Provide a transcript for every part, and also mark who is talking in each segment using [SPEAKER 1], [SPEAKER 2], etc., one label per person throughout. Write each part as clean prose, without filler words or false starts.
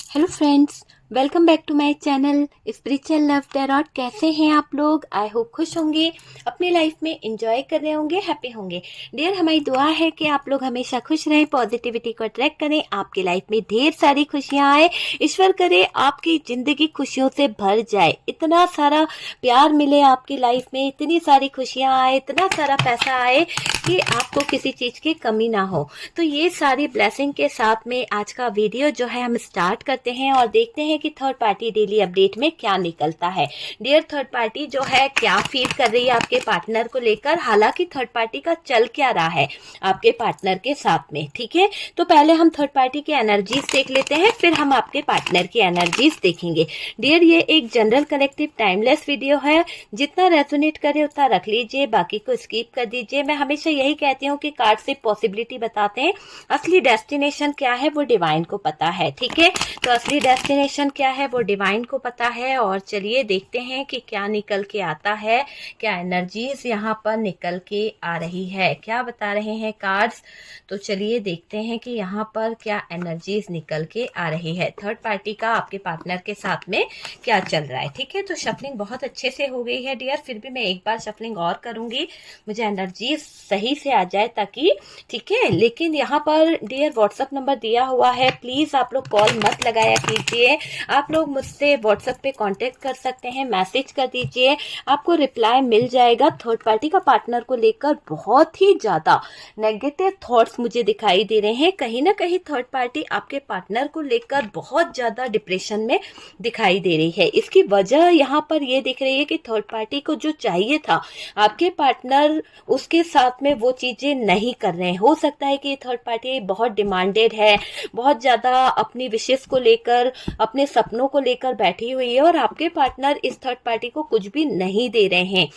[SPEAKER 1] Hello friends, welcome back to my channel spiritual love tarot. कैसे हैं आप लोग? आई होप खुश होंगे, अपनी लाइफ में एंजॉय कर रहे होंगे, हैप्पी होंगे। डियर, हमारी दुआ है कि आप लोग हमेशा खुश रहें, पॉजिटिविटी को अट्रैक्ट करें, आपकी लाइफ में ढेर सारी खुशियां आए। ईश्वर करे आपकी जिंदगी खुशियों से भर जाए, इतना सारा प्यार मिले आपकी लाइफ में, इतनी सारी खुशियां आए, इतना सारा पैसा आए कि आपको किसी चीज की कमी ना हो। तो ये सारी ब्लेसिंग के साथ में आज का वीडियो जो है हम स्टार्ट करते हैं और देखते हैं कि थर्ड पार्टी डेली अपडेट में क्या निकलता है। डियर, थर्ड पार्टी जो है क्या फील कर रही है आपके पार्टनर को लेकर, हालांकि थर्ड पार्टी का चल क्या रहा है आपके पार्टनर के साथ में। ठीक है, तो पहले हम थर्ड पार्टी की एनर्जीज देख लेते हैं, फिर हम आपके पार्टनर की एनर्जीज देखेंगे। डियर, ये एक जनरल कलेक्टिव टाइमलेस वीडियो है, जितना रेजोनेट करे उतना रख लीजिए, बाकी को स्किप कर दीजिए। मैं हमेशा यही कहती हूँ कि कार्ड सिर्फ पॉसिबिलिटी बताते हैं, असली डेस्टिनेशन क्या है वो डिवाइन को पता है। ठीक है, तो असली डेस्टिनेशन क्या है वो डिवाइन को पता है। और चलिए देखते हैं कि क्या निकल के आता है, क्या एनर्जीज यहाँ पर निकल के आ रही है, क्या बता रहे हैं कार्ड्स। तो चलिए देखते हैं कि यहाँ पर क्या एनर्जीज निकल के आ रही है, थर्ड पार्टी का आपके पार्टनर के साथ में क्या चल रहा है। ठीक है, तो शफलिंग बहुत अच्छे से हो गई है डियर, फिर भी मैं एक बार शफलिंग और करूंगी, मुझे एनर्जी सही से आ जाए ताकि। ठीक है, लेकिन यहाँ पर डियर व्हाट्सएप नंबर दिया हुआ है, प्लीज आप लोग कॉल मत लगाया कीजिए। आप लोग मुझसे व्हाट्सएप पे कांटेक्ट कर सकते हैं, मैसेज कर दीजिए, आपको रिप्लाई मिल जाएगा। थर्ड पार्टी का पार्टनर को लेकर बहुत ही ज्यादा नेगेटिव थॉट्स मुझे दिखाई दे रहे हैं। कहीं ना कहीं थर्ड पार्टी आपके पार्टनर को लेकर बहुत ज्यादा डिप्रेशन में दिखाई दे रही है। इसकी वजह यहाँ पर ये दिख रही है कि थर्ड पार्टी को जो चाहिए था आपके पार्टनर, उसके साथ में वो चीजें नहीं कर रहे हैं। हो सकता है कि थर्ड पार्टी बहुत डिमांडेड है, बहुत ज्यादा अपनी विशेष को लेकर, अपने सपनों को लेकर बैठी हुई है, और आपके पार्टनर इस थर्ड पार्टी को कुछ भी नहीं दे रहे हैं।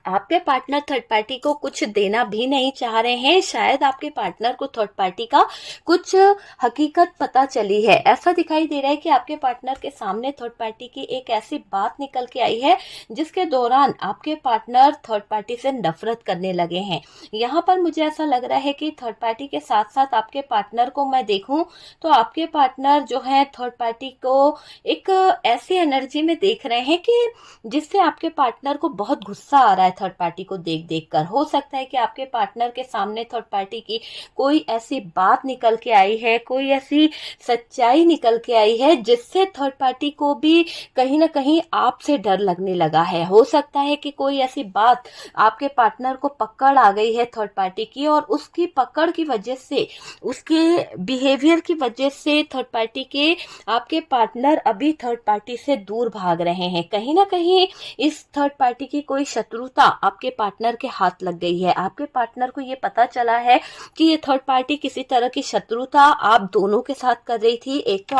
[SPEAKER 1] आपके पार्टनर थर्ड पार्टी को कुछ देना भी नहीं चाह रहे हैं। शायद आपके पार्टनर को थर्ड पार्टी का कुछ हकीकत पता चली है। ऐसा दिखाई दे रहा है कि आपके पार्टनर के सामने थर्ड पार्टी की एक ऐसी बात निकल के आई है जिसके दौरान आपके पार्टनर थर्ड पार्टी से नफरत करने लगे हैं। यहाँ पर मुझे ऐसा लग रहा है कि थर्ड पार्टी के साथ साथ आपके पार्टनर को मैं देखूं तो आपके पार्टनर जो है थर्ड पार्टी को एक ऐसी एनर्जी में देख रहे हैं कि जिससे आपके पार्टनर को बहुत गुस्सा आ रहा है थर्ड पार्टी को देख देख कर। हो सकता है कि आपके पार्टनर के सामने थर्ड पार्टी की कोई ऐसी बात निकल के आई है, कोई ऐसी सच्चाई निकल के आई है जिससे थर्ड पार्टी को भी कहीं ना कहीं आपसे डर लगने लगा है। हो सकता है कि कोई ऐसी बात आपके पार्टनर को पकड़ आ गई है थर्ड पार्टी की, और उसकी पकड़ की वजह से, उसके बिहेवियर की वजह से थर्ड पार्टी के आपके पार्टनर अभी थर्ड पार्टी से दूर भाग रहे हैं। कहीं ना कहीं इस थर्ड पार्टी की कोई शत्रुता आपके पार्टनर के हाथ लग गई है। आपके पार्टनर को ये पता चला है कि ये थर्ड पार्टी किसी तरह की शत्रुता आप दोनों के साथ कर रही थी। एक तो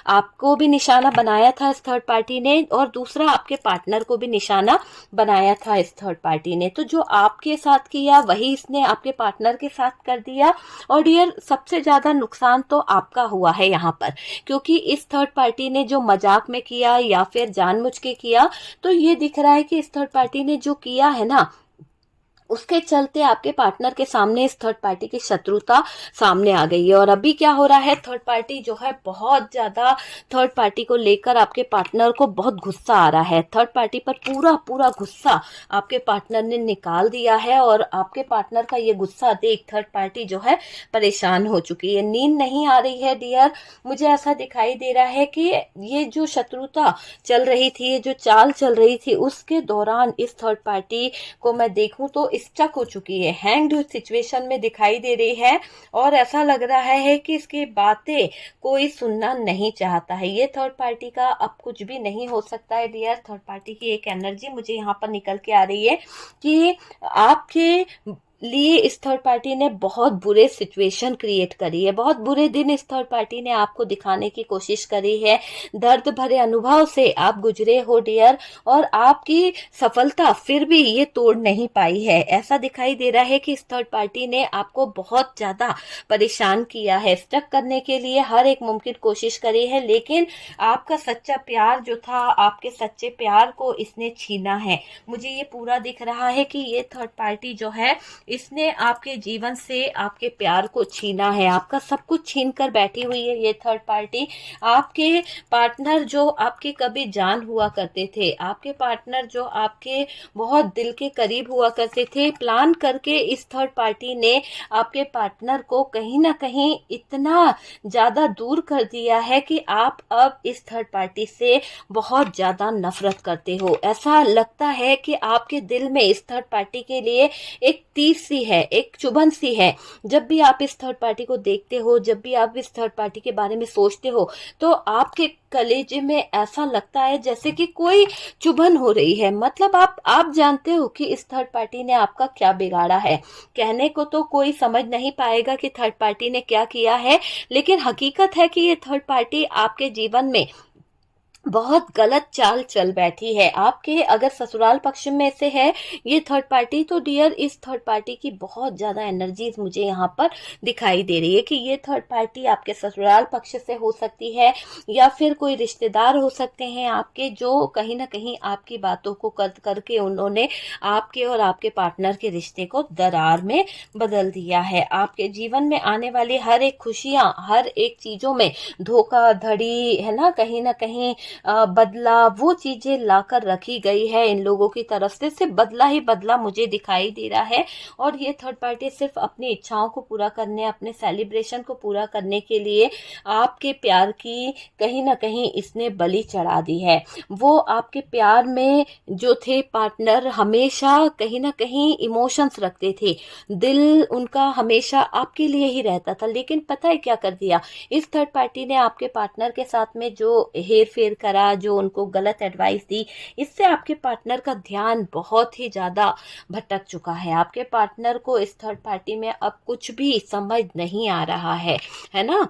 [SPEAKER 1] आपको भी निशाना बनाया था इस थर्ड पार्टी ने, और दूसरा आपके पार्टनर को भी निशाना बनाया था इस थर्ड पार्टी ने। तो जो आपके साथ किया वही इसने आपके पार्टनर के साथ कर दिया। और डियर, सबसे ज्यादा नुकसान तो आपका हुआ है यहाँ पर, क्योंकि इस थर्ड पार्टी ने जो मजाक में किया या फिर जानबूझ के किया, तो ये दिख रहा है कि इस थर्ड पार्टी ने जो किया है ना, उसके चलते आपके पार्टनर के सामने इस थर्ड पार्टी की शत्रुता सामने आ गई है। और अभी क्या हो रहा है, थर्ड पार्टी जो है बहुत ज्यादा थर्ड पार्टी को लेकर आपके पार्टनर को बहुत गुस्सा आ रहा है। थर्ड पार्टी पर पूरा पूरा गुस्सा आपके पार्टनर ने निकाल दिया है, और आपके पार्टनर का ये गुस्सा देख थर्ड पार्टी जो है परेशान हो चुकी है। नींद नहीं आ रही है डियर, मुझे ऐसा दिखाई दे रहा है कि ये जो शत्रुता चल रही थी, ये जो चाल चल रही थी, उसके दौरान इस थर्ड पार्टी को मैं देखूं तो स्टक हो चुकी है, हैंग्ड सिचुएशन में दिखाई दे रही है। और ऐसा लग रहा है कि इसकी बातें कोई सुनना नहीं चाहता है। ये थर्ड पार्टी का अब कुछ भी नहीं हो सकता है डियर। थर्ड पार्टी की एक एनर्जी मुझे यहाँ पर निकल के आ रही है कि आपके लिए इस थर्ड पार्टी ने बहुत बुरे सिचुएशन क्रिएट करी है, बहुत बुरे दिन इस थर्ड पार्टी ने आपको दिखाने की कोशिश करी है। दर्द भरे अनुभव से आप गुजरे हो डियर, और आपकी सफलता फिर भी ये तोड़ नहीं पाई है। ऐसा दिखाई दे रहा है कि इस थर्ड पार्टी ने आपको बहुत ज्यादा परेशान किया है, स्टक करने के लिए हर एक मुमकिन कोशिश करी है, लेकिन आपका सच्चा प्यार जो था, आपके सच्चे प्यार को इसने छीना है। मुझे ये पूरा दिख रहा है कि ये थर्ड पार्टी जो है इसने आपके जीवन से आपके प्यार को छीना है, आपका सब कुछ छीन कर बैठी हुई है ये थर्ड पार्टी। आपके पार्टनर जो आपके कभी जान हुआ करते थे, आपके पार्टनर जो आपके बहुत दिल के करीब हुआ करते थे, प्लान करके इस थर्ड पार्टी ने आपके पार्टनर को कहीं ना कहीं इतना ज़्यादा दूर कर दिया है कि आप अब इस थर्ड पार्टी से बहुत ज़्यादा नफरत करते हो। ऐसा लगता है कि आपके दिल में इस थर्ड पार्टी के लिए एक तीस सी है, एक चुभन सी है। जब भी आप इस थर्ड पार्टी को देखते हो, जब भी आप इस थर्ड पार्टी के बारे में सोचते हो, तो आपके कलेजे में ऐसा लगता है जैसे कि कोई चुभन हो रही है। मतलब आप जानते हो कि इस थर्ड पार्टी ने आपका क्या बिगाड़ा है। कहने को तो कोई समझ नहीं पाएगा कि थर्ड पार्टी ने क्या किया है, लेकिन हकीकत है कि ये थर्ड पार्टी आपके जीवन में बहुत गलत चाल चल बैठी है। आपके अगर ससुराल पक्ष में से है ये थर्ड पार्टी, तो डियर इस थर्ड पार्टी की बहुत ज़्यादा एनर्जीज मुझे यहाँ पर दिखाई दे रही है कि ये थर्ड पार्टी आपके ससुराल पक्ष से हो सकती है, या फिर कोई रिश्तेदार हो सकते हैं आपके, जो कहीं ना कहीं आपकी बातों को करके उन्होंने आपके और आपके पार्टनर के रिश्ते को दरार में बदल दिया है। आपके जीवन में आने वाली हर एक खुशियाँ, हर एक चीज़ों में धोखाधड़ी है ना, कहीं ना कहीं बदला, वो चीजें लाकर रखी गई है इन लोगों की तरफ से। सिर्फ बदला ही बदला मुझे दिखाई दे रहा है। और ये थर्ड पार्टी सिर्फ अपनी इच्छाओं को पूरा करने, अपने सेलिब्रेशन को पूरा करने के लिए आपके प्यार की कहीं ना कहीं इसने बलि चढ़ा दी है। वो आपके प्यार में जो थे पार्टनर, हमेशा कहीं ना कहीं इमोशंस रखते थे, दिल उनका हमेशा आपके लिए ही रहता था। लेकिन पता है क्या कर दिया इस थर्ड पार्टी ने आपके पार्टनर के साथ में? जो हेर फेर करा, जो उनको गलत एडवाइस दी, इससे आपके पार्टनर का ध्यान बहुत ही ज्यादा भटक चुका है। आपके पार्टनर को इस थर्ड पार्टी में अब कुछ भी समझ नहीं आ रहा है ना,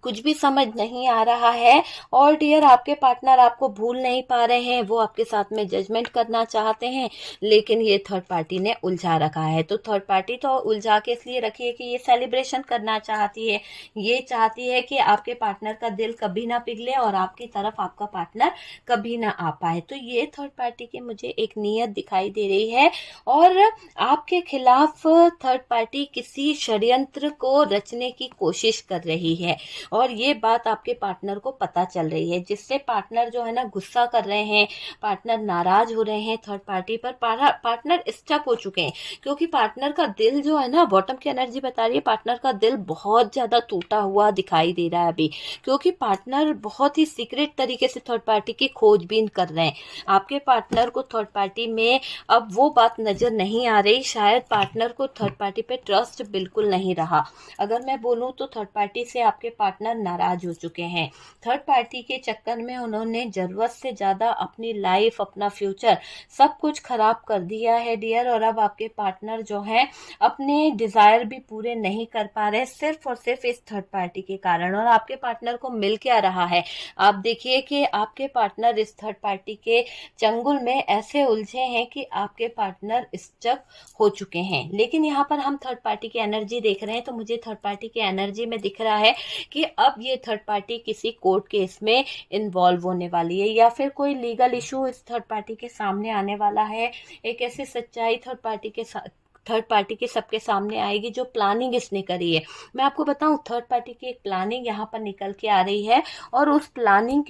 [SPEAKER 1] कुछ भी समझ नहीं आ रहा है। और डियर आपके पार्टनर आपको भूल नहीं पा रहे हैं, वो आपके साथ में जजमेंट करना चाहते हैं, लेकिन ये थर्ड पार्टी ने उलझा रखा है। तो थर्ड पार्टी तो उलझा के इसलिए रखी है कि ये सेलिब्रेशन करना चाहती है, ये चाहती है कि आपके पार्टनर का दिल कभी ना पिघले और आपकी तरफ आपका पार्टनर कभी ना आ पाए। तो ये थर्ड पार्टी की मुझे एक नीयत दिखाई दे रही है, और आपके खिलाफ थर्ड पार्टी किसी षड्यंत्र को रचने की कोशिश कर रही है। और ये बात आपके पार्टनर को पता चल रही है, जिससे पार्टनर जो है ना गुस्सा कर रहे हैं, पार्टनर नाराज हो रहे हैं थर्ड पार्टी पर, पार्टनर स्टक हो चुके हैं। क्योंकि पार्टनर का दिल जो है ना, बॉटम की एनर्जी बता रही है पार्टनर का दिल बहुत ज्यादा टूटा हुआ दिखाई दे रहा है अभी। क्योंकि पार्टनर बहुत ही सीक्रेट तरीके से थर्ड पार्टी की खोजबीन कर रहे हैं। आपके पार्टनर को थर्ड पार्टी में अब वो बात नजर नहीं आ रही, शायद पार्टनर को थर्ड पार्टी पे ट्रस्ट बिल्कुल नहीं रहा। अगर मैं बोलूँ तो थर्ड पार्टी से आपके पार्टनर नाराज हो चुके हैं। थर्ड पार्टी के चक्कर में उन्होंने जरूरत से ज्यादा अपनी लाइफ, अपना फ्यूचर सब कुछ खराब कर दिया है डियर। और अब आपके पार्टनर जो है अपने डिजायर भी पूरे नहीं कर पा रहे, सिर्फ और सिर्फ इस थर्ड पार्टी के कारण। और आपके पार्टनर को मिल क्या रहा है? आप देखिए कि आपके पार्टनर इस थर्ड पार्टी के चंगुल में ऐसे उलझे हैं कि आपके पार्टनर स्टक हो चुके हैं। लेकिन यहाँ पर हम थर्ड पार्टी की एनर्जी देख रहे हैं, तो मुझे थर्ड पार्टी की एनर्जी में दिख रहा है कि अब ये थर्ड पार्टी किसी कोर्ट केस में इन्वॉल्व होने वाली है, या फिर कोई लीगल इशू इस थर्ड पार्टी के सामने आने वाला है। एक ऐसी सच्चाई थर्ड पार्टी के सबके सामने आएगी जो प्लानिंग इसने करी है। मैं आपको बताऊं, थर्ड पार्टी की एक प्लानिंग यहाँ पर निकल के आ रही है, और उस प्लानिंग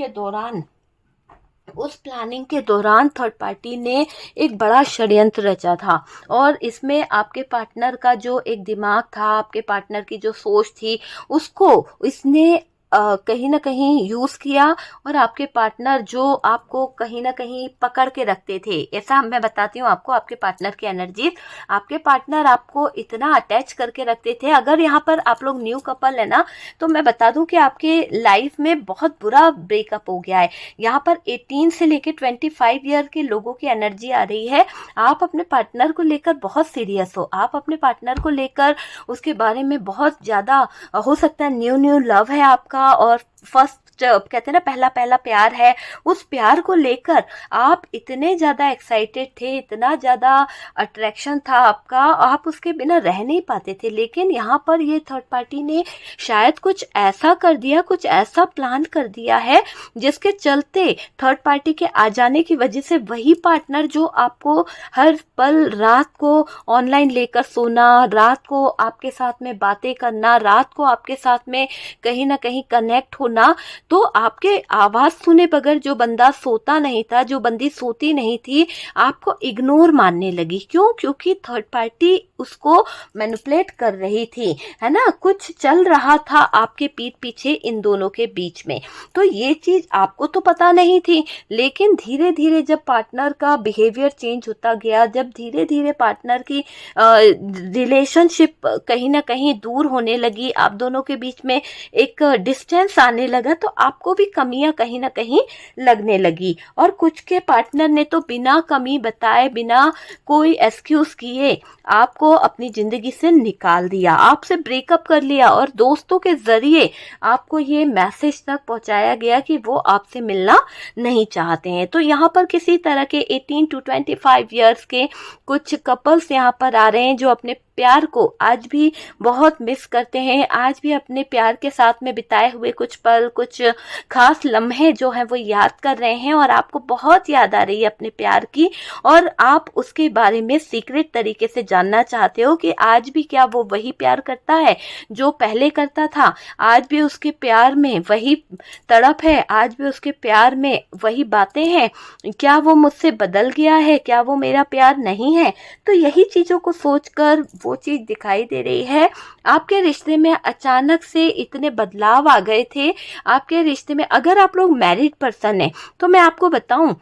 [SPEAKER 1] के दौरान थर्ड पार्टी ने एक बड़ा षड्यंत्र रचा था। और इसमें आपके पार्टनर का जो एक दिमाग था, आपके पार्टनर की जो सोच थी, उसको इसने कहीं ना कहीं यूज किया। और आपके पार्टनर जो आपको कहीं ना कहीं पकड़ के रखते थे, ऐसा मैं बताती हूँ आपको आपके पार्टनर की एनर्जी। आपके पार्टनर आपको इतना अटैच करके रखते थे। अगर यहाँ पर आप लोग न्यू कपल है ना, तो मैं बता दूं कि आपके लाइफ में बहुत बुरा ब्रेकअप हो गया है। यहाँ पर 18 से लेकर 25 ईयर के लोगों की एनर्जी आ रही है। आप अपने पार्टनर को लेकर बहुत सीरियस हो, आप अपने पार्टनर को लेकर उसके बारे में बहुत ज्यादा, हो सकता है न्यू लव है आपका, और फर्स्ट कहते हैं ना पहला पहला प्यार है, उस प्यार को लेकर आप इतने ज़्यादा एक्साइटेड थे, इतना ज़्यादा अट्रैक्शन था आपका, आप उसके बिना रह नहीं पाते थे। लेकिन यहाँ पर ये थर्ड पार्टी ने शायद कुछ ऐसा कर दिया, कुछ ऐसा प्लान कर दिया है जिसके चलते थर्ड पार्टी के आ जाने की वजह से वही पार्टनर जो आपको हर पल रात को ऑनलाइन लेकर सोना, रात को आपके साथ में बातें करना, रात को आपके साथ में कहीं ना कहीं कनेक्ट होना, तो आपके आवाज़ सुने बगैर जो बंदा सोता नहीं था, जो बंदी सोती नहीं थी, आपको इग्नोर मानने लगी। क्यों? क्योंकि थर्ड पार्टी उसको मैनिपुलेट कर रही थी, है ना, कुछ चल रहा था आपके पीठ पीछे इन दोनों के बीच में। तो ये चीज़ आपको तो पता नहीं थी, लेकिन धीरे धीरे जब पार्टनर का बिहेवियर चेंज होता गया, जब धीरे धीरे पार्टनर की रिलेशनशिप कहीं ना कहीं दूर होने लगी, आप दोनों के बीच में एक डिस्टेंस आने लगा, तो आपको भी कमियां कहीं ना कहीं लगने लगी। और कुछ के पार्टनर ने तो बिना कमी बताए, बिना कोई एक्सक्यूज किए आपको अपनी जिंदगी से निकाल दिया, आपसे ब्रेकअप कर लिया, और दोस्तों के जरिए आपको ये मैसेज तक पहुंचाया गया कि वो आपसे मिलना नहीं चाहते हैं। तो यहाँ पर किसी तरह के 18 to 25 ईयर्स के कुछ कपल्स यहाँ पर आ रहे हैं जो अपने प्यार को आज भी बहुत मिस करते हैं, आज भी अपने प्यार के साथ में बिताए हुए कुछ पल, कुछ खास लम्हे जो हैं वो याद कर रहे हैं, और आपको बहुत याद आ रही है अपने प्यार की, और आप उसके बारे में सीक्रेट तरीके से जानना चाहते हो कि आज भी क्या वो वही प्यार करता है जो पहले करता था, आज भी उसके प्यार में वही तड़प है, आज भी उसके प्यार में वही बातें हैं, क्या वो मुझसे बदल गया है, क्या वो मेरा प्यार नहीं है। तो यही चीज़ों को सोचकर वो चीज़ दिखाई दे रही है। आपके रिश्ते में अचानक से इतने बदलाव आ गए थे, आपके रिश्ते में, अगर आप लोग मैरिड पर्सन हैं तो मैं आपको बताऊं,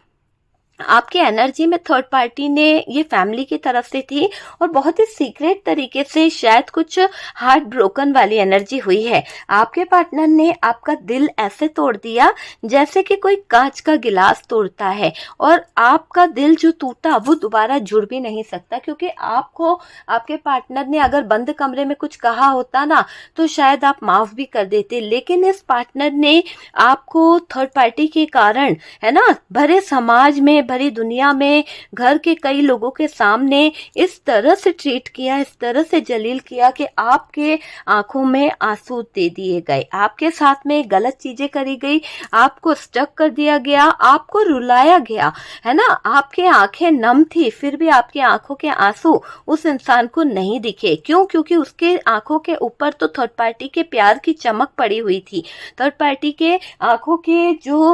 [SPEAKER 1] आपकी एनर्जी में थर्ड पार्टी ने, ये फैमिली की तरफ से थी, और बहुत ही सीक्रेट तरीके से शायद कुछ हार्ट ब्रोकन वाली एनर्जी हुई है। आपके पार्टनर ने आपका दिल ऐसे तोड़ दिया जैसे कि कोई कांच का गिलास तोड़ता है, और आपका दिल जो टूटा वो दोबारा जुड़ भी नहीं सकता, क्योंकि आपको आपके पार्टनर ने अगर बंद कमरे में कुछ कहा होता ना तो शायद आप माफ भी कर देते, लेकिन इस पार्टनर ने आपको थर्ड पार्टी के कारण, है ना, भरे समाज में, भरी दुनिया में, घर के कई लोगों के सामने इस तरह से ट्रीट किया, इस तरह से जलील किया कि आपके आंखों में आंसू दे दिए गए, आपके साथ में गलत चीजें करी गई, आपको स्टक कर दिया गया, आपको रुलाया गया, है ना, आपकी आंखें नम थी फिर भी आपकी आंखों के आंसू उस इंसान को नहीं दिखे। क्यों? क्योंकि उसके आंखों के ऊपर तो थर्ड पार्टी के प्यार की चमक पड़ी हुई थी, थर्ड पार्टी के आंखों के जो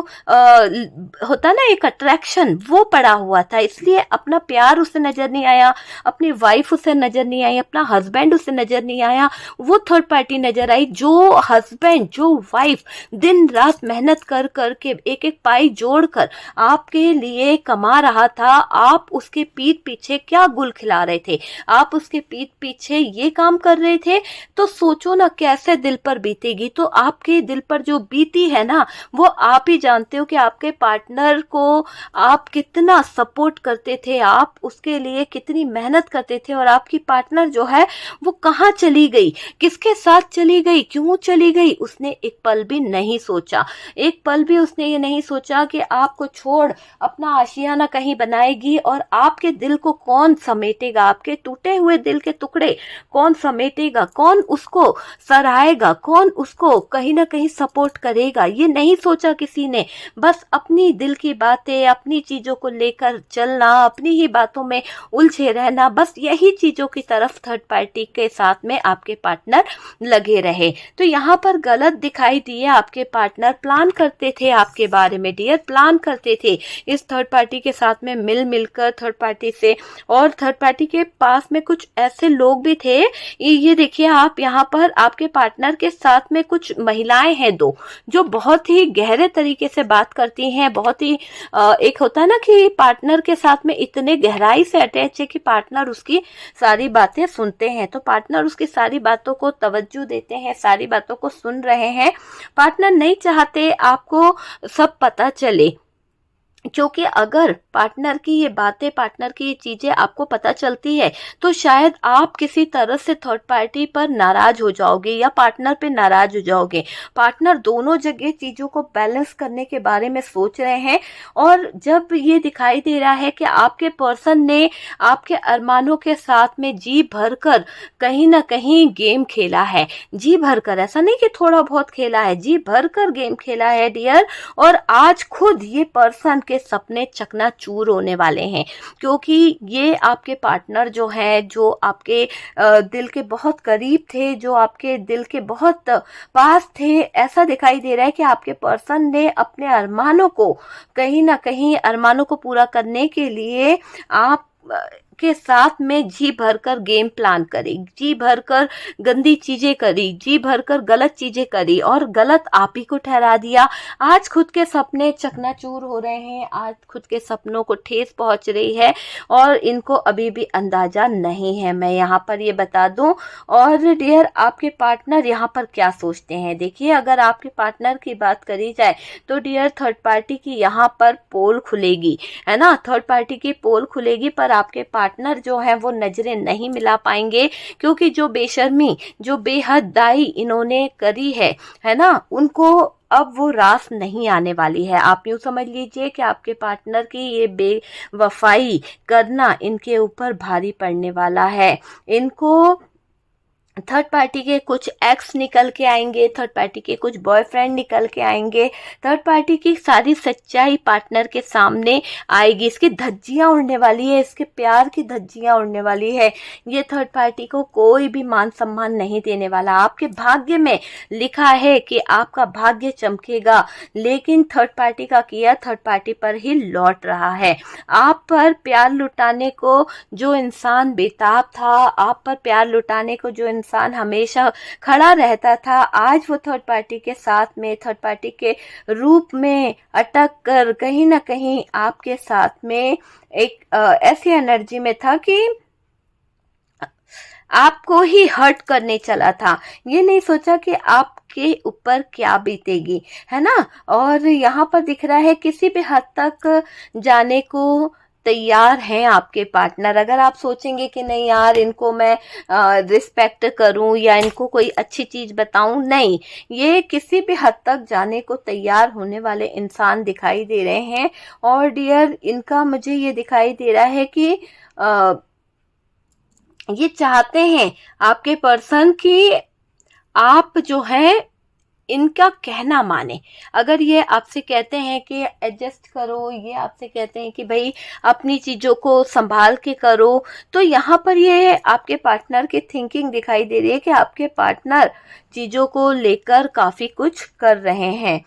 [SPEAKER 1] होता ना एक अट्रैक्शन, वो पड़ा हुआ था, इसलिए अपना प्यार उसे नजर नहीं आया, अपनी वाइफ उसे नजर नहीं आई, अपना हस्बैंड उसे नजर नहीं आया, वो थर्ड पार्टी नजर आई, जो हस्बैंड, जो वाइफ दिन रात मेहनत कर कर के एक एक पाई जोड़कर आपके लिए कमा रहा था, आप उसके पीठ पीछे क्या गुल खिला रहे थे, आप उसके पीठ पीछे ये काम कर रहे थे, तो सोचो ना कैसे दिल पर बीतेगी। तो आपके दिल पर जो बीती है ना, वो आप ही जानते हो कि आपके पार्टनर को आप कितना सपोर्ट करते थे, आप उसके लिए कितनी मेहनत करते थे, और आपकी पार्टनर जो है वो कहाँ चली गई, किसके साथ चली गई, क्यों चली गई, उसने एक पल भी नहीं सोचा, एक पल भी उसने ये नहीं सोचा कि आपको छोड़ अपना आशियाना कहीं बनाएगी, और आपके दिल को कौन समेटेगा, आपके टूटे हुए दिल के टुकड़े कौन समेटेगा, कौन उसको सराहेगा, कौन उसको कहीं ना कहीं सपोर्ट करेगा, ये नहीं सोचा किसी ने। बस अपनी दिल की बातें, अपनी चीजों को लेकर चलना, अपनी ही बातों में उलझे रहना, बस यही चीजों की तरफ थर्ड पार्टी के साथ में आपके पार्टनर लगे रहे। तो यहाँ पर गलत दिखाई दिए, आपके पार्टनर प्लान करते थे आपके बारे में डियर, प्लान करते थे इस थर्ड पार्टी के साथ में मिल मिलकर थर्ड पार्टी से, और थर्ड पार्टी के पास में कुछ ऐसे लोग भी थे, ये देखिए आप यहाँ पर आपके पार्टनर के साथ में कुछ महिलाएं हैं दो, जो बहुत ही गहरे तरीके से बात करती हैं, बहुत ही एक होता है ना कि पार्टनर के साथ में इतने गहराई से अटैच है कि पार्टनर उसकी सारी बातें सुनते हैं, तो पार्टनर उसकी सारी बातों को तवज्जो देते हैं, सारी बातों को सुन रहे हैं, पार्टनर नहीं चाहते आपको सब पता चले, क्योंकि अगर पार्टनर की ये बातें, पार्टनर की ये चीजें आपको पता चलती है तो शायद आप किसी तरह से थर्ड पार्टी पर नाराज हो जाओगे या पार्टनर पे नाराज हो जाओगे। पार्टनर दोनों जगह चीजों को बैलेंस करने के बारे में सोच रहे हैं, और जब ये दिखाई दे रहा है कि आपके पर्सन ने आपके अरमानों के साथ में जी भरकर कहीं ना कहीं गेम खेला है, जी भरकर, ऐसा नहीं कि थोड़ा बहुत खेला है, जी भरकर गेम खेला है डियर। और आज खुद ये पर्सन के सपने चकनाचूर होने वाले हैं, क्योंकि ये आपके पार्टनर जो है, जो आपके दिल के बहुत करीब थे, जो आपके दिल के बहुत पास थे, ऐसा दिखाई दे रहा है कि आपके पर्सन ने अपने अरमानों को कहीं ना कहीं, अरमानों को पूरा करने के लिए आप के साथ में जी भरकर गेम प्लान करी, जी भरकर गंदी चीजें करी, जी भरकर गलत चीजें करी और गलत आप ही को ठहरा दिया। आज खुद के सपने चकनाचूर हो रहे हैं, आज खुद के सपनों को ठेस पहुंच रही है और इनको अभी भी अंदाजा नहीं है, मैं यहाँ पर ये बता दूं। और डियर, आपके पार्टनर यहाँ पर क्या सोचते हैं, देखिए अगर आपके पार्टनर की बात करी जाए तो डियर थर्ड पार्टी की यहाँ पर पोल खुलेगी, है ना, थर्ड पार्टी की पोल खुलेगी, पर आपके पार्टनर जो है वो नजरें नहीं मिला पाएंगे, क्योंकि जो बेशर्मी, जो बेहदाई इन्होंने करी है ना, उनको अब वो रास नहीं आने वाली है। आप यूं समझ लीजिए कि आपके पार्टनर की ये बेवफाई करना इनके ऊपर भारी पड़ने वाला है। इनको थर्ड पार्टी के कुछ एक्स निकल के आएंगे, थर्ड पार्टी के कुछ बॉयफ्रेंड निकल के आएंगे, थर्ड पार्टी की सारी सच्चाई पार्टनर के सामने आएगी, इसकी धज्जियां उड़ने वाली है, इसके प्यार की धज्जियां उड़ने वाली है। ये थर्ड पार्टी को कोई भी मान सम्मान नहीं देने वाला। आपके भाग्य में लिखा है कि आपका भाग्य चमकेगा, लेकिन थर्ड पार्टी का किया थर्ड पार्टी पर ही लौट रहा है। आप पर प्यार लुटाने को जो इंसान बेताब था, आप पर प्यार लुटाने को जो इंसान हमेशा खड़ा रहता था, आज वो थर्ड पार्टी के साथ में, थर्ड पार्टी के रूप में अटक कर कहीं ना कहीं आपके साथ में एक ऐसी एनर्जी में था कि आपको ही हर्ट करने चला था। ये नहीं सोचा कि आपके ऊपर क्या बीतेगी, है ना। और यहाँ पर दिख रहा है किसी भी हद तक जाने को तैयार हैं आपके पार्टनर। अगर आप सोचेंगे कि नहीं यार, इनको मैं रिस्पेक्ट करूं या इनको कोई अच्छी चीज बताऊं, नहीं, ये किसी भी हद तक जाने को तैयार होने वाले इंसान दिखाई दे रहे हैं। और डियर, इनका मुझे ये दिखाई दे रहा है कि ये चाहते हैं आपके पर्सन की आप जो है इनका कहना माने। अगर ये आपसे कहते हैं कि एडजस्ट करो, ये आपसे कहते हैं कि भाई अपनी चीजों को संभाल के करो, तो यहाँ पर ये आपके पार्टनर की थिंकिंग दिखाई दे रही है कि आपके पार्टनर चीजों को लेकर काफी कुछ कर रहे हैं,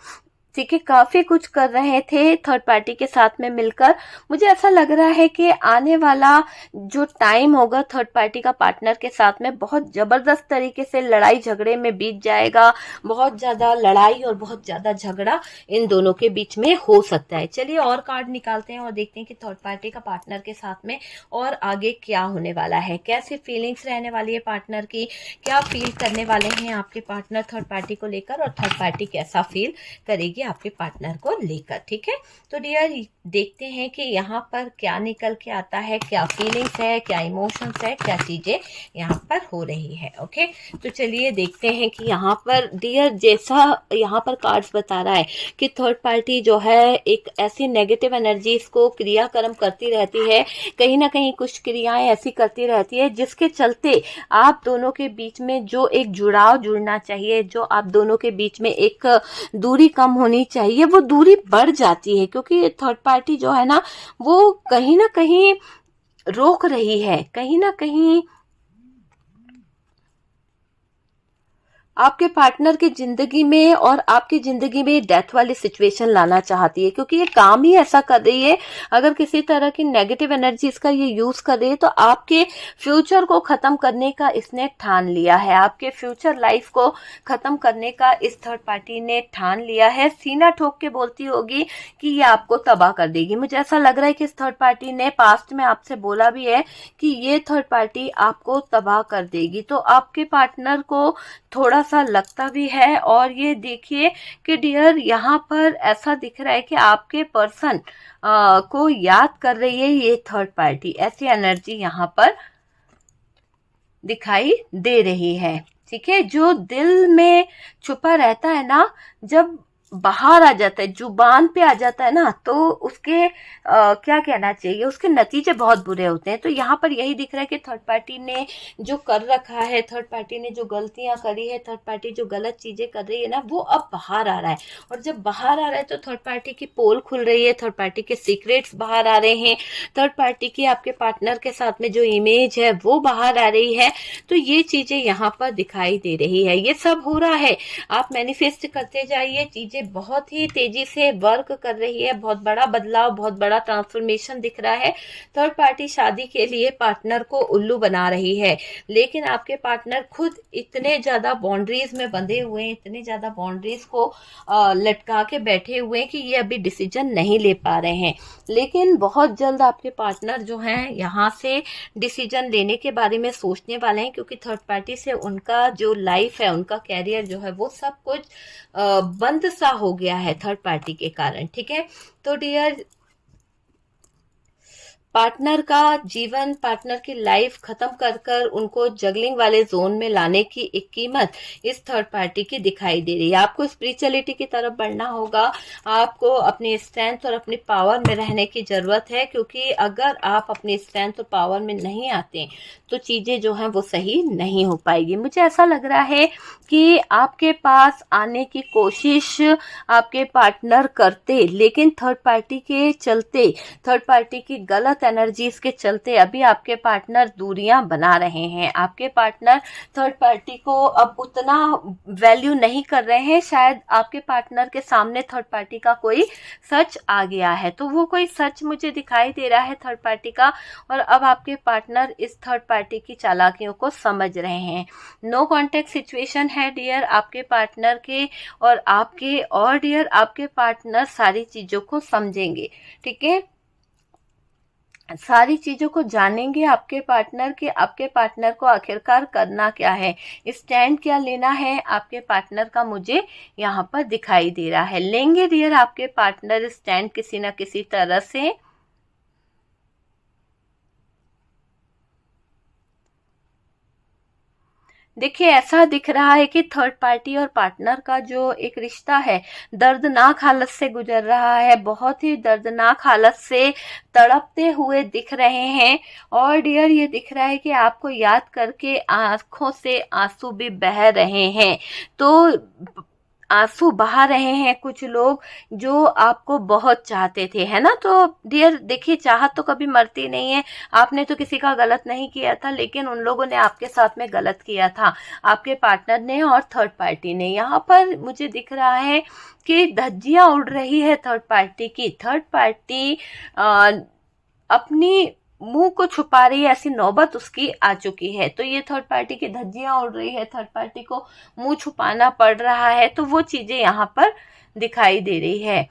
[SPEAKER 1] ठीक है, काफी कुछ कर रहे थे थर्ड पार्टी के साथ में मिलकर। मुझे ऐसा लग रहा है कि आने वाला जो टाइम होगा थर्ड पार्टी का पार्टनर के साथ में बहुत जबरदस्त तरीके से लड़ाई झगड़े में बीत जाएगा। बहुत ज्यादा लड़ाई और बहुत ज्यादा झगड़ा इन दोनों के बीच में हो सकता है। चलिए और कार्ड निकालते हैं और देखते हैं कि थर्ड पार्टी का पार्टनर के साथ में और आगे क्या होने वाला है, कैसी फीलिंग्स रहने वाली है पार्टनर की, क्या फील करने वाले हैं आपके पार्टनर थर्ड पार्टी को लेकर, और थर्ड पार्टी कैसा फील करेगी आपके पार्टनर को लेकर। ठीक है, तो डियर देखते हैं कि यहाँ पर क्या निकल के आता है, क्या फीलिंग्स है, क्या इमोशंस है, क्या चीजें यहाँ पर हो रही है। ओके, तो चलिए देखते हैं कि यहाँ पर डियर जैसा यहाँ पर कार्ड्स बता रहा है कि थर्ड पार्टी जो है एक ऐसी नेगेटिव एनर्जीज को क्रियाक्रम करती रहती है, कहीं ना कहीं कुछ क्रियाएं ऐसी करती रहती है जिसके चलते आप दोनों के बीच में जो एक जुड़ाव जुड़ना चाहिए, जो आप दोनों के बीच में एक दूरी कम होनी चाहिए, वो दूरी बढ़ जाती है, क्योंकि थर्ड पार्टी जो है ना वो कहीं ना कहीं रोक रही है, कहीं ना कहीं आपके पार्टनर की जिंदगी में और आपकी जिंदगी में डेथ वाली सिचुएशन लाना चाहती है, क्योंकि ये काम ही ऐसा कर रही है। अगर किसी तरह की नेगेटिव एनर्जीज का ये यूज कर रही है तो आपके फ्यूचर को खत्म करने का इसने ठान लिया है, आपके फ्यूचर लाइफ को खत्म करने का इस थर्ड पार्टी ने ठान लिया है। सीना ठोक के बोलती होगी कि ये आपको तबाह कर देगी। मुझे ऐसा लग रहा है कि इस थर्ड पार्टी ने पास्ट में आपसे बोला भी है कि ये थर्ड पार्टी आपको तबाह कर देगी। तो आपके पार्टनर को थोड़ा थोड़ा सा लगता भी है। और ये देखिए कि डियर यहाँ पर ऐसा दिख रहा है कि आपके पर्सन को याद कर रही है ये थर्ड पार्टी, ऐसी एनर्जी यहाँ पर दिखाई दे रही है। ठीक है, जो दिल में छुपा रहता है ना, जब बाहर आ जाता है, जुबान पे आ जाता है ना, तो उसके क्या कहना चाहिए, उसके नतीजे बहुत बुरे होते हैं। तो यहाँ पर यही दिख रहा है कि थर्ड पार्टी ने जो कर रखा है, थर्ड पार्टी ने जो गलतियां करी है, थर्ड पार्टी जो गलत चीजें कर रही है ना, वो अब बाहर आ रहा है। और जब बाहर आ रहा है तो थर्ड पार्टी की पोल खुल रही है, थर्ड पार्टी के सीक्रेट्स बाहर आ रहे हैं, थर्ड पार्टी की आपके पार्टनर के साथ में जो इमेज है वो बाहर आ रही है। तो ये चीजें यहाँ पर दिखाई दे रही है, ये सब हो रहा है। आप मैनिफेस्ट करते जाइए, चीजें बहुत ही तेजी से वर्क कर रही है, बहुत बड़ा बदलाव, बहुत बड़ा ट्रांसफॉर्मेशन दिख रहा है। थर्ड पार्टी शादी के लिए पार्टनर को उल्लू बना रही है, लेकिन आपके पार्टनर खुद इतने ज्यादा बाउंड्रीज में बंधे हुए हैं, इतने ज्यादा बाउंड्रीज को लटका के बैठे हुए हैं कि ये अभी डिसीजन नहीं ले पा रहे हैं। लेकिन बहुत जल्द आपके पार्टनर जो हैं यहाँ से डिसीजन लेने के बारे में सोचने वाले हैं, क्योंकि थर्ड पार्टी से उनका जो लाइफ है, उनका कैरियर जो है, वो सब कुछ बंद सा हो गया है थर्ड पार्टी के कारण। ठीक है, तो डियर, पार्टनर का जीवन, पार्टनर की लाइफ खत्म कर कर उनको जगलिंग वाले जोन में लाने की एक कीमत इस थर्ड पार्टी की दिखाई दे रही है। आपको स्पिरिचुअलिटी की तरफ बढ़ना होगा, आपको अपनी स्ट्रेंथ और अपनी पावर में रहने की जरूरत है, क्योंकि अगर आप अपनी स्ट्रेंथ और पावर में नहीं आते तो चीजें जो हैं वो सही नहीं हो पाएगी। मुझे ऐसा लग रहा है कि आपके पास आने की कोशिश आपके पार्टनर करते, लेकिन थर्ड पार्टी के चलते, थर्ड पार्टी की गलत एनर्जीज के चलते अभी आपके पार्टनर दूरियां बना रहे हैं। आपके पार्टनर थर्ड पार्टी को अब उतना वैल्यू नहीं कर रहे हैं। शायद आपके पार्टनर के सामने थर्ड पार्टी का कोई सच आ गया है, तो वो कोई सच मुझे दिखाई दे रहा है थर्ड पार्टी का, और अब आपके पार्टनर इस थर्ड पार्टी की चालाकियों को समझ रहे हैं। नो कॉन्टेक्ट सिचुएशन है डियर आपके पार्टनर के और आपके, और डियर आपके पार्टनर सारी चीजों को समझेंगे। ठीक है, सारी चीजों को जानेंगे आपके पार्टनर के, आपके पार्टनर को आखिरकार करना क्या है, स्टैंड क्या लेना है आपके पार्टनर का, मुझे यहाँ पर दिखाई दे रहा है। लेंगे डियर आपके पार्टनर स्टैंड किसी न किसी तरह से। देखिए, ऐसा दिख रहा है कि थर्ड पार्टी और पार्टनर का जो एक रिश्ता है दर्दनाक हालत से गुजर रहा है, बहुत ही दर्दनाक हालत से तड़पते हुए दिख रहे हैं। और डियर, ये दिख रहा है कि आपको याद करके आंखों से आंसू भी बह रहे हैं। तो आंसू बहा रहे हैं कुछ लोग जो आपको बहुत चाहते थे, है ना। तो डियर देखिए, चाहत तो कभी मरती नहीं है। आपने तो किसी का गलत नहीं किया था, लेकिन उन लोगों ने आपके साथ में गलत किया था, आपके पार्टनर ने और थर्ड पार्टी ने। यहाँ पर मुझे दिख रहा है कि धज्जियां उड़ रही है थर्ड पार्टी की। थर्ड पार्टी अपनी मुंह को छुपा रही है, ऐसी नौबत उसकी आ चुकी है। तो ये थर्ड पार्टी की धज्जियां उड़ रही है, थर्ड पार्टी को मुंह छुपाना पड़ रहा है, तो वो चीजें यहाँ पर दिखाई दे रही है।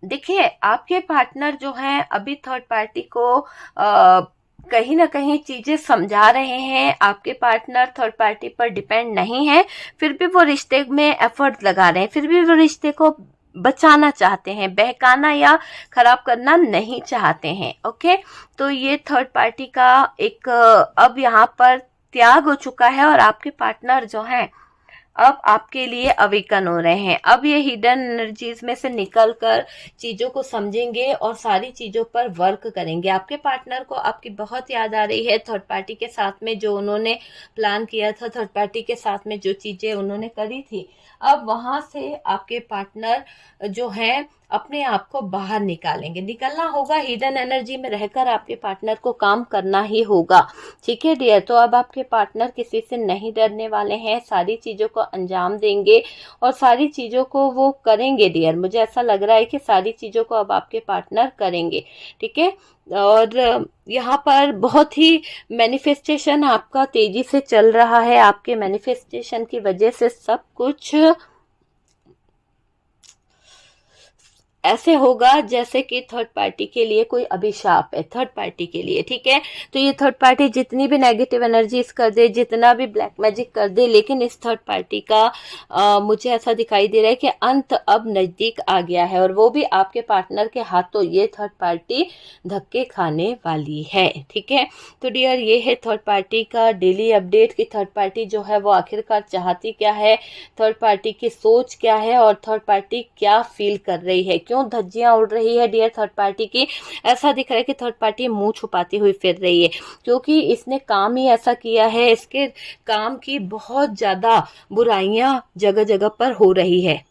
[SPEAKER 1] देखिए, आपके पार्टनर जो हैं अभी थर्ड पार्टी को कहीं ना कहीं चीजें समझा रहे हैं। आपके पार्टनर थर्ड पार्टी पर डिपेंड नहीं है, फिर भी वो रिश्ते में एफर्ट लगा रहे हैं, फिर भी वो रिश्ते को बचाना चाहते हैं, बहकाना या खराब करना नहीं चाहते हैं। ओके, तो ये थर्ड पार्टी का एक अब यहाँ पर त्याग हो चुका है, और आपके पार्टनर जो हैं अब आपके लिए अवेकन हो रहे हैं। अब ये हिडन एनर्जीज में से निकलकर चीजों को समझेंगे और सारी चीजों पर वर्क करेंगे। आपके पार्टनर को आपकी बहुत याद आ रही है, थर्ड पार्टी के साथ में जो उन्होंने प्लान किया था, थर्ड पार्टी के साथ में जो चीजें उन्होंने करी थी। अब वहां से आपके पार्टनर जो है अपने आप को बाहर निकालेंगे। निकलना होगा, हिडन एनर्जी में रहकर आपके पार्टनर को काम करना ही होगा। ठीक है डियर, तो अब आपके पार्टनर किसी से नहीं डरने वाले हैं, सारी चीजों को अंजाम देंगे और सारी चीजों को वो करेंगे डियर। मुझे ऐसा लग रहा है कि सारी चीजों को अब आपके पार्टनर करेंगे। ठीक है, और यहाँ पर बहुत ही मैनिफेस्टेशन आपका तेजी से चल रहा है। आपके मैनिफेस्टेशन की वजह से सब कुछ ऐसे होगा जैसे कि थर्ड पार्टी के लिए कोई अभिशाप है, थर्ड पार्टी के लिए, ठीक है। तो ये थर्ड पार्टी जितनी भी नेगेटिव एनर्जीज कर दे, जितना भी ब्लैक मैजिक कर दे, लेकिन इस थर्ड पार्टी का मुझे ऐसा दिखाई दे रहा है कि अंत अब नजदीक आ गया है, और वो भी आपके पार्टनर के हाथों ये थर्ड पार्टी धक्के खाने वाली है, ठीक है। तो डियर, ये है थर्ड पार्टी का डेली अपडेट कि थर्ड पार्टी जो है वो आखिरकार चाहती क्या है, थर्ड पार्टी की सोच क्या है, और थर्ड पार्टी क्या फील कर रही है, क्यों धज्जियां उड़ रही है डियर थर्ड पार्टी की। ऐसा दिख रहा है कि थर्ड पार्टी मुंह छुपाती हुई फिर रही है, क्योंकि इसने काम ही ऐसा किया है, इसके काम की बहुत ज्यादा बुराइयां जगह जगह पर हो रही है।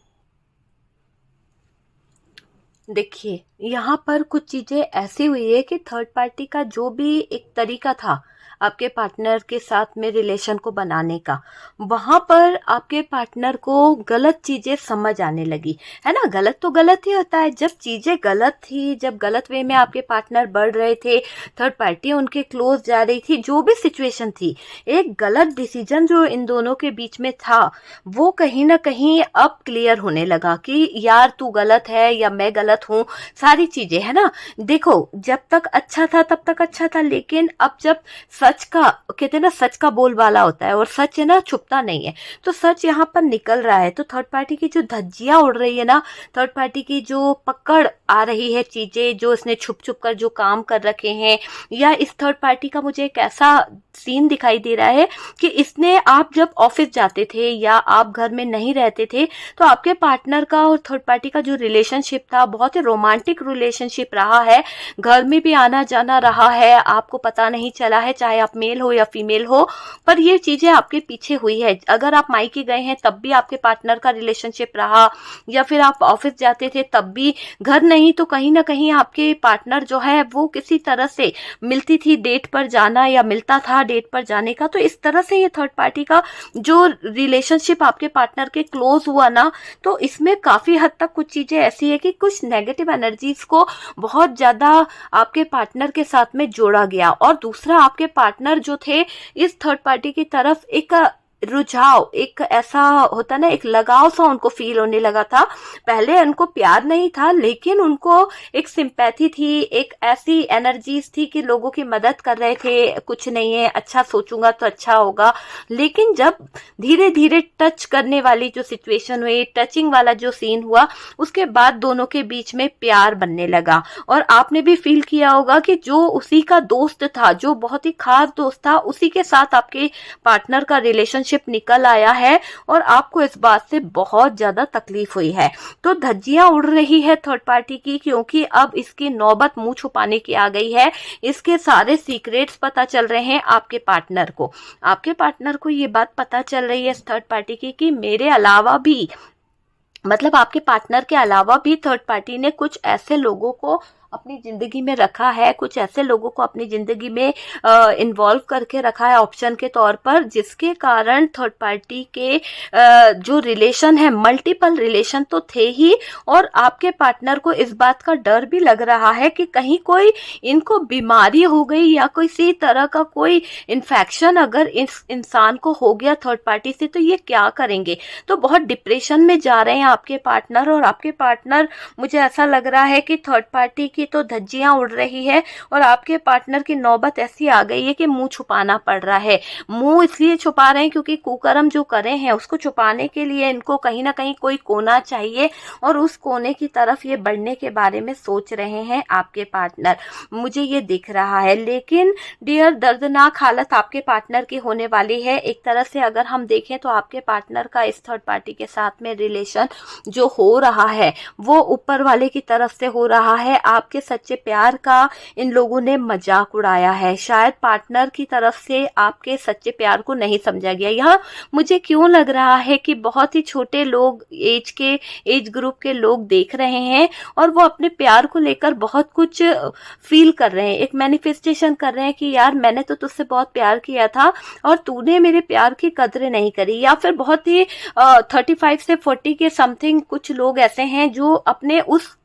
[SPEAKER 1] देखिए, यहाँ पर कुछ चीजें ऐसी हुई है कि थर्ड पार्टी का जो भी एक तरीका था आपके पार्टनर के साथ में रिलेशन को बनाने का, वहां पर आपके पार्टनर को गलत चीजें समझ आने लगी, है ना। गलत तो गलत ही होता है, जब चीजें गलत थी, जब गलत वे में आपके पार्टनर बढ़ रहे थे, थर्ड पार्टी उनके क्लोज जा रही थी, जो भी सिचुएशन थी, एक गलत डिसीजन जो इन दोनों के बीच में था, वो कहीं ना कहीं अब क्लियर होने लगा कि यार तू गलत है या मैं गलत हूँ, सारी चीजें, है ना। देखो, जब तक अच्छा था तब तक अच्छा था, लेकिन अब जब सच का, कहते हैं ना, सच का बोलबाला होता है, और सच है ना छुपता नहीं है, तो सच यहाँ पर निकल रहा है। तो थर्ड पार्टी की जो धज्जियां उड़ रही है ना, थर्ड पार्टी की जो पकड़ आ रही है, चीजें जो इसने छुप छुप कर जो काम कर रखे हैं, या इस थर्ड पार्टी का मुझे एक ऐसा सीन दिखाई दे रहा है कि इसने, आप जब ऑफिस जाते थे या आप घर में नहीं रहते थे, तो आपके पार्टनर का और थर्ड पार्टी का जो रिलेशनशिप था, बहुत ही रोमांटिक रिलेशनशिप रहा है, घर में भी आना जाना रहा है, आपको पता नहीं चला है, चाहे आप मेल हो या फीमेल हो, पर ये चीजें आपके पीछे हुई है। अगर आप मायके गए हैं तब भी आपके पार्टनर का रिलेशनशिप रहा, या फिर आप ऑफिस जाते थे तब भी, घर नहीं तो कहीं ना कहीं आपके पार्टनर जो है वो किसी तरह से मिलती थी डेट पर जाना, या मिलता था डेट पर जाने का। तो इस तरह से ये थर्ड पार्टी का जो रिलेशनशिप आपके पार्टनर के क्लोज हुआ ना, तो इसमें काफी हद तक कुछ चीजें ऐसी है कि कुछ नेगेटिव एनर्जीज को बहुत ज्यादा आपके पार्टनर के साथ में जोड़ा गया, और दूसरा आपके पार्टनर जो थे इस थर्ड पार्टी की तरफ एक रुझाव, एक ऐसा होता ना, एक लगाव सा उनको फील होने लगा था। पहले उनको प्यार नहीं था, लेकिन उनको एक सिंपैथी थी, एक ऐसी एनर्जीज थी कि लोगों की मदद कर रहे थे, कुछ नहीं है, अच्छा सोचूंगा तो अच्छा होगा। लेकिन जब धीरे धीरे टच करने वाली जो सिचुएशन हुई, टचिंग वाला जो सीन हुआ, उसके बाद दोनों के बीच में प्यार बनने लगा। और आपने भी फील किया होगा कि जो उसी का दोस्त था, जो बहुत ही खास दोस्त था, उसी के साथ आपके पार्टनर का रिलेशनशिप निकल आया है, और आपको इस बात से बहुत ज्यादा तकलीफ हुई है। तो धज्जियां उड़ रही है थर्ड पार्टी की, क्योंकि अब इसकी नौबत मुंह छुपाने की आ गई है। इसके सारे सीक्रेट्स पता चल रहे हैं आपके पार्टनर को। आपके पार्टनर को ये बात पता चल रही है थर्ड पार्टी की कि मेरे अलावा भी, मतलब आपके पार्टनर के अलावा भी थर्ड पार्टी ने कुछ ऐसे लोगों को अपनी जिंदगी में रखा है, कुछ ऐसे लोगों को अपनी जिंदगी में इन्वॉल्व करके रखा है ऑप्शन के तौर पर, जिसके कारण थर्ड पार्टी के जो रिलेशन है, मल्टीपल रिलेशन तो थे ही, और आपके पार्टनर को इस बात का डर भी लग रहा है कि कहीं कोई इनको बीमारी हो गई, या किसी तरह का कोई इन्फेक्शन अगर इस इंसान को हो गया थर्ड पार्टी से, तो ये क्या करेंगे। तो बहुत डिप्रेशन में जा रहे हैं आपके पार्टनर, और आपके पार्टनर, मुझे ऐसा लग रहा है कि थर्ड पार्टी की तो धज्जियां उड़ रही है, और आपके पार्टनर की नौबत ऐसी आ गई है कि मुंह छुपाना पड़ रहा है। मुंह इसलिए छुपा रहे हैं क्योंकि कुकर्म जो करे हैं उसको छुपाने के लिए इनको कहीं ना कहीं कोई कोना चाहिए, और उस कोने की तरफ ये बढ़ने के बारे में सोच रहे हैं आपके पार्टनर, मुझे ये दिख रहा है। लेकिन डियर, दर्दनाक हालत आपके पार्टनर की होने वाली है। एक तरह से अगर हम देखें तो आपके पार्टनर का इस थर्ड पार्टी के साथ में रिलेशन जो हो रहा है, वो ऊपर वाले की तरफ से हो रहा है। आपके सच्चे प्यार का इन लोगों ने मजाक उड़ाया है, शायद पार्टनर की तरफ से आपके सच्चे प्यार को नहीं समझा गया। यहाँ मुझे क्यों लग रहा है कि बहुत ही छोटे लोग, एज ग्रुप के लोग देख रहे हैं, और वो अपने प्यार को लेकर बहुत कुछ फील कर रहे हैं, एक मैनिफेस्टेशन कर रहे हैं कि यार मैंने तो तुझसे बहुत प्यार किया था और तूने मेरे प्यार की कदर नहीं करी। या फिर बहुत ही 35 से 40 के समथिंग कुछ लोग ऐसे हैं जो अपने उस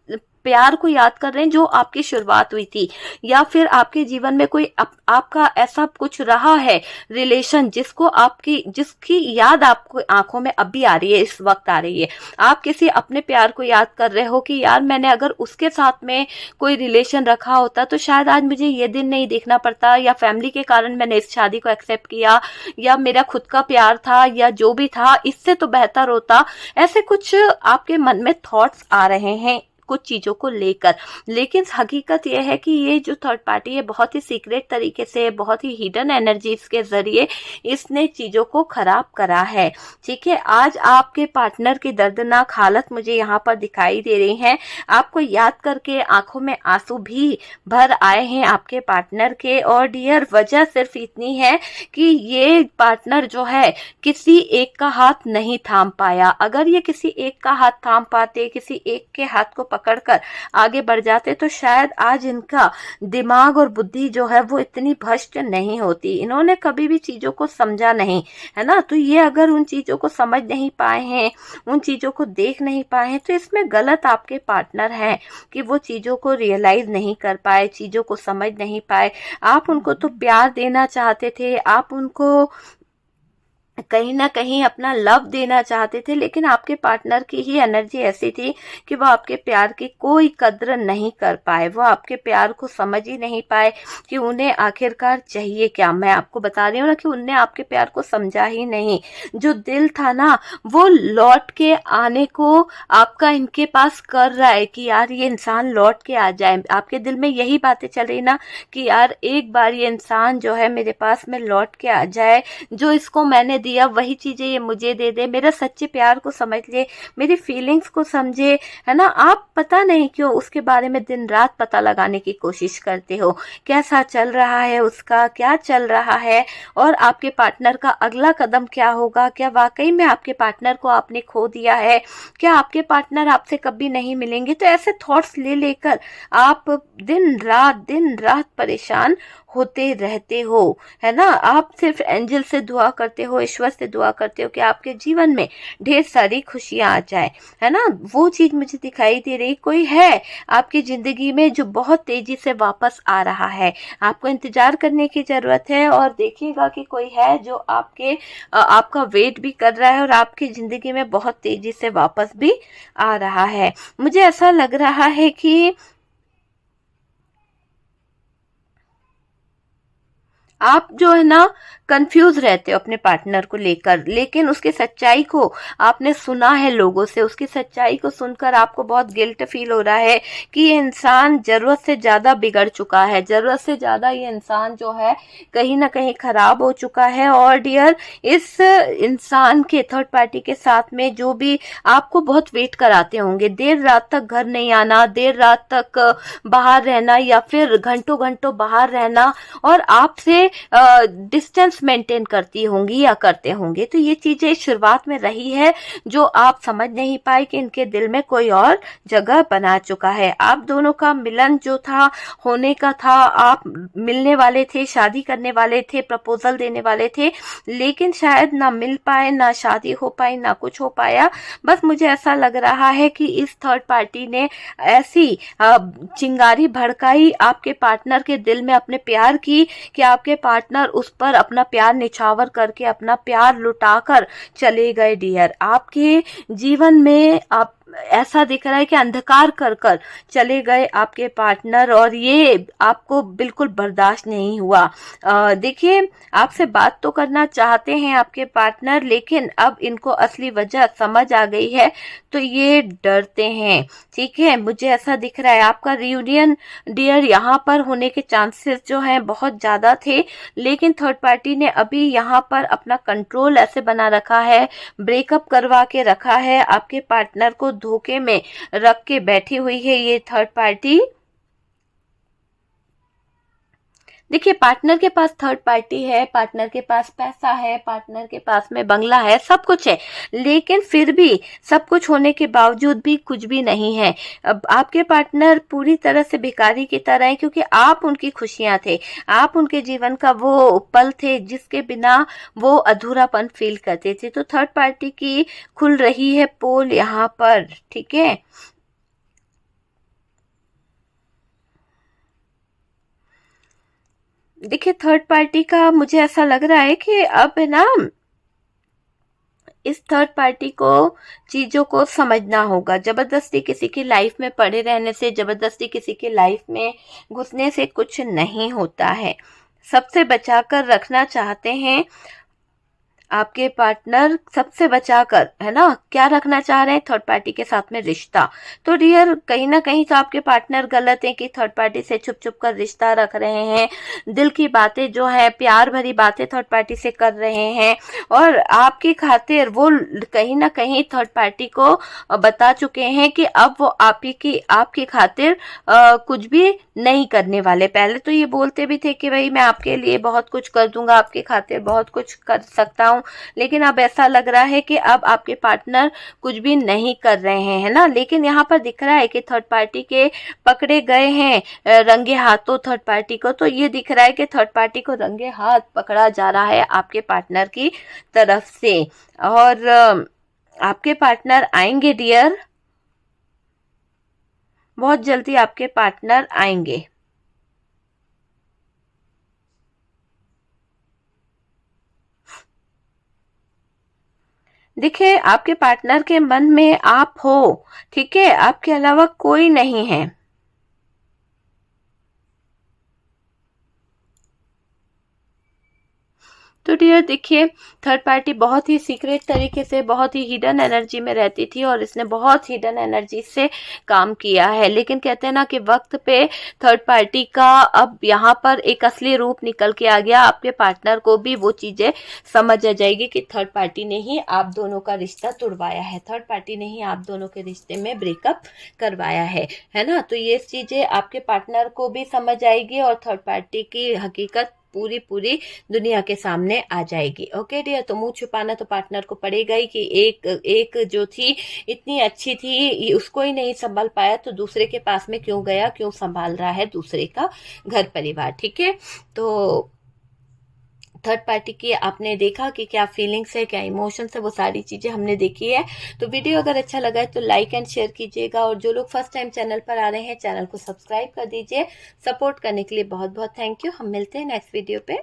[SPEAKER 1] प्यार को याद कर रहे हैं जो आपकी शुरुआत हुई थी, या फिर आपके जीवन में कोई आपका ऐसा कुछ रहा है रिलेशन जिसकी याद आपको आंखों में अभी आ रही है, इस वक्त आ रही है। आप किसी अपने प्यार को याद कर रहे हो कि यार मैंने अगर उसके साथ में कोई रिलेशन रखा होता तो शायद आज मुझे ये दिन नहीं देखना पड़ता, या फैमिली के कारण मैंने इस शादी को एक्सेप्ट किया, या मेरा खुद का प्यार था, या जो भी था इससे तो बेहतर होता। ऐसे कुछ आपके मन में थॉट्स आ रहे हैं कुछ चीज़ों को लेकर, लेकिन हकीकत यह है कि ये जो थर्ड पार्टी है बहुत ही सीक्रेट तरीके से, बहुत ही हिडन एनर्जीज के जरिए इसने चीज़ों को खराब करा है। ठीक है, आज आपके पार्टनर की दर्दनाक हालत मुझे यहाँ पर दिखाई दे रही है। आपको याद करके आंखों में आंसू भी भर आए हैं आपके पार्टनर के। और डियर, वजह सिर्फ इतनी है कि ये पार्टनर जो है किसी एक का हाथ नहीं थाम पाया। अगर ये किसी एक का हाथ थाम पाते, किसी एक के हाथ को पकड़कर आगे बढ़ जाते तो शायद आज इनका दिमाग और बुद्धि जो है वो इतनी भ्रष्ट नहीं होती। इन्होंने कभी भी चीजों को समझा नहीं है ना, तो ये अगर उन चीजों को समझ नहीं पाए हैं, उन चीजों को देख नहीं पाए हैं, तो इसमें गलत आपके पार्टनर हैं कि वो चीजों को रियलाइज नहीं कर पाए, चीजों को समझ नहीं पाए। आप उनको तो प्यार देना चाहते थे, आप उनको कहीं ना कहीं अपना लव देना चाहते थे, लेकिन आपके पार्टनर की ही एनर्जी ऐसी थी कि वो आपके प्यार की कोई कद्र नहीं कर पाए, वो आपके प्यार को समझ ही नहीं पाए कि उन्हें आखिरकार चाहिए क्या। मैं आपको बता रही हूँ ना कि उनने आपके प्यार को समझा ही नहीं। जो दिल था ना वो लौट के आने को आपका इनके पास कर रहा है कि यार ये इंसान लौट के आ जाए। आपके दिल में यही बातें चल रही ना कि यार एक बार ये इंसान जो है मेरे पास में लौट के आ जाए, जो इसको मैंने दिया वही चीजें ये मुझे दे दे, मेरा सच्चे प्यार को समझ ले, मेरी फीलिंग्स को समझे, है ना। आप पता नहीं क्यों उसके बारे में दिन रात पता लगाने की कोशिश करते हो, कैसा चल रहा है उसका, क्या चल रहा है, और आपके पार्टनर का अगला कदम क्या होगा। क्या वाकई में आपके पार्टनर को आपने खो दिया है, क्या आपके पार्टनर आपसे कभी नहीं मिलेंगे। तो ऐसे थॉट्स ले लेकर आप दिन रात परेशान होते रहते हो, है ना। आप सिर्फ एंजल से दुआ करते हो, ईश्वर से दुआ करते हो कि आपके जीवन में ढेर सारी खुशियां आ जाए, है ना। वो चीज मुझे दिखाई दे रही, कोई है आपकी जिंदगी में जो बहुत तेजी से वापस आ रहा है। आपको इंतजार करने की जरूरत है, और देखिएगा कि कोई है जो आपका वेट भी कर रहा है और आपकी जिंदगी में बहुत तेजी से वापस भी आ रहा है। मुझे ऐसा लग रहा है कि आप जो है ना कंफ्यूज रहते हो अपने पार्टनर को लेकर, लेकिन उसकी सच्चाई को आपने सुना है लोगों से, उसकी सच्चाई को सुनकर आपको बहुत गिल्ट फील हो रहा है कि ये इंसान जरूरत से ज्यादा बिगड़ चुका है, जरूरत से ज्यादा ये इंसान जो है कहीं ना कहीं खराब हो चुका है। और डियर, इस इंसान के थर्ड पार्टी के साथ में जो भी आपको बहुत वेट कराते होंगे, देर रात तक घर नहीं आना, देर रात तक बाहर रहना, या फिर घंटों घंटों बाहर रहना, और आपसे डिस्टेंस मेंटेन करती होंगी या करते होंगे। तो ये चीजें शुरुआत में रही है जो आप समझ नहीं पाए कि इनके दिल में कोई और जगह बना चुका है। आप दोनों का मिलन जो था, होने का था, आप मिलने वाले थे, शादी करने वाले थे, प्रपोजल देने वाले थे, लेकिन शायद ना मिल पाए, ना शादी हो पाई, ना कुछ हो पाया। बस मुझे ऐसा लग रहा है कि इस थर्ड पार्टी ने ऐसी चिंगारी भड़काई आपके पार्टनर के दिल में अपने प्यार की कि आपके पार्टनर उस पर अपना प्यार निछावर करके, अपना प्यार लुटाकर चले गए। डियर, आपके जीवन में आप ऐसा दिख रहा है कि अंधकार कर कर चले गए आपके पार्टनर, और ये आपको बिल्कुल बर्दाश्त नहीं हुआ। देखिए, आपसे बात तो करना चाहते हैं आपके पार्टनर, लेकिन अब इनको असली वजह समझ आ गई है तो ये डरते हैं। ठीक है, मुझे ऐसा दिख रहा है आपका रियूनियन डियर यहाँ पर होने के चांसेस जो हैं बहुत ज्यादा थे, लेकिन थर्ड पार्टी ने अभी यहाँ पर अपना कंट्रोल ऐसे बना रखा है, ब्रेकअप करवा के रखा है, आपके पार्टनर को धोखे में रख के बैठी हुई है ये थर्ड पार्टी। देखिए, पार्टनर के पास थर्ड पार्टी है, पार्टनर के पास पैसा है, पार्टनर के पास में बंगला है, सब कुछ है, लेकिन फिर भी सब कुछ होने के बावजूद भी कुछ भी नहीं है। अब आपके पार्टनर पूरी तरह से भिखारी की तरह है, क्योंकि आप उनकी खुशियां थे, आप उनके जीवन का वो पल थे जिसके बिना वो अधूरापन फील करते थे। तो थर्ड पार्टी की खुल रही है पोल यहाँ पर। ठीक है, देखिए थर्ड पार्टी का मुझे ऐसा लग रहा है कि अब है ना, इस थर्ड पार्टी को चीजों को समझना होगा। जबरदस्ती किसी की लाइफ में पड़े रहने से, जबरदस्ती किसी की लाइफ में घुसने से कुछ नहीं होता है। सबसे बचाकर रखना चाहते हैं आपके पार्टनर, सबसे बचाकर, है ना, क्या रखना चाह रहे हैं थर्ड पार्टी के साथ में? रिश्ता। तो डियर कहीं ना कहीं तो आपके पार्टनर गलत है कि थर्ड पार्टी से छुप छुप कर रिश्ता रख रहे हैं, दिल की बातें जो है, प्यार भरी बातें थर्ड पार्टी से कर रहे हैं, और आपकी खातिर वो कहीं ना कहीं थर्ड पार्टी को बता चुके हैं कि अब वो आपकी खातिर कुछ भी नहीं करने वाले। पहले तो ये बोलते भी थे कि भाई मैं आपके लिए बहुत कुछ कर दूंगा, आपके खातिर बहुत कुछ कर सकता हूँ, लेकिन अब ऐसा लग रहा है कि अब आपके पार्टनर कुछ भी नहीं कर रहे हैं, है ना। लेकिन यहाँ पर दिख रहा है कि थर्ड पार्टी के पकड़े गए हैं रंगे हाथों थर्ड पार्टी को। तो ये दिख रहा है कि थर्ड पार्टी को रंगे हाथ पकड़ा जा रहा है आपके पार्टनर की तरफ से, और आपके पार्टनर आएंगे डियर, बहुत जल्दी आपके पार्टनर आएंगे। देखिए आपके पार्टनर के मन में आप हो, ठीक है, आपके अलावा कोई नहीं है। तो डियर देखिए थर्ड पार्टी बहुत ही सीक्रेट तरीके से, बहुत ही हिडन एनर्जी में रहती थी, और इसने बहुत हिडन एनर्जी से काम किया है। लेकिन कहते हैं ना कि वक्त पे थर्ड पार्टी का अब यहाँ पर एक असली रूप निकल के आ गया। आपके पार्टनर को भी वो चीजें समझ आ जाएगी कि थर्ड पार्टी ने ही आप दोनों का रिश्ता तोड़वाया है, थर्ड पार्टी ने ही आप दोनों के रिश्ते में ब्रेकअप करवाया है ना। तो ये चीजें आपके पार्टनर को भी समझ आएगी, और थर्ड पार्टी की हकीकत पूरी पूरी दुनिया के सामने आ जाएगी। ओके डियर, तो मुंह छुपाना तो पार्टनर को पड़ेगा ही कि एक एक जो थी इतनी अच्छी थी, उसको ही नहीं संभाल पाया तो दूसरे के पास में क्यों गया, क्यों संभाल रहा है दूसरे का घर परिवार। ठीक है, तो थर्ड पार्टी की आपने देखा कि क्या फीलिंग्स है, क्या इमोशंस है, वो सारी चीजें हमने देखी है। तो वीडियो अगर अच्छा लगा है तो लाइक एंड शेयर कीजिएगा, और जो लोग फर्स्ट टाइम चैनल पर आ रहे हैं चैनल को सब्सक्राइब कर दीजिए। सपोर्ट करने के लिए बहुत बहुत थैंक यू। हम मिलते हैं नेक्स्ट वीडियो पे।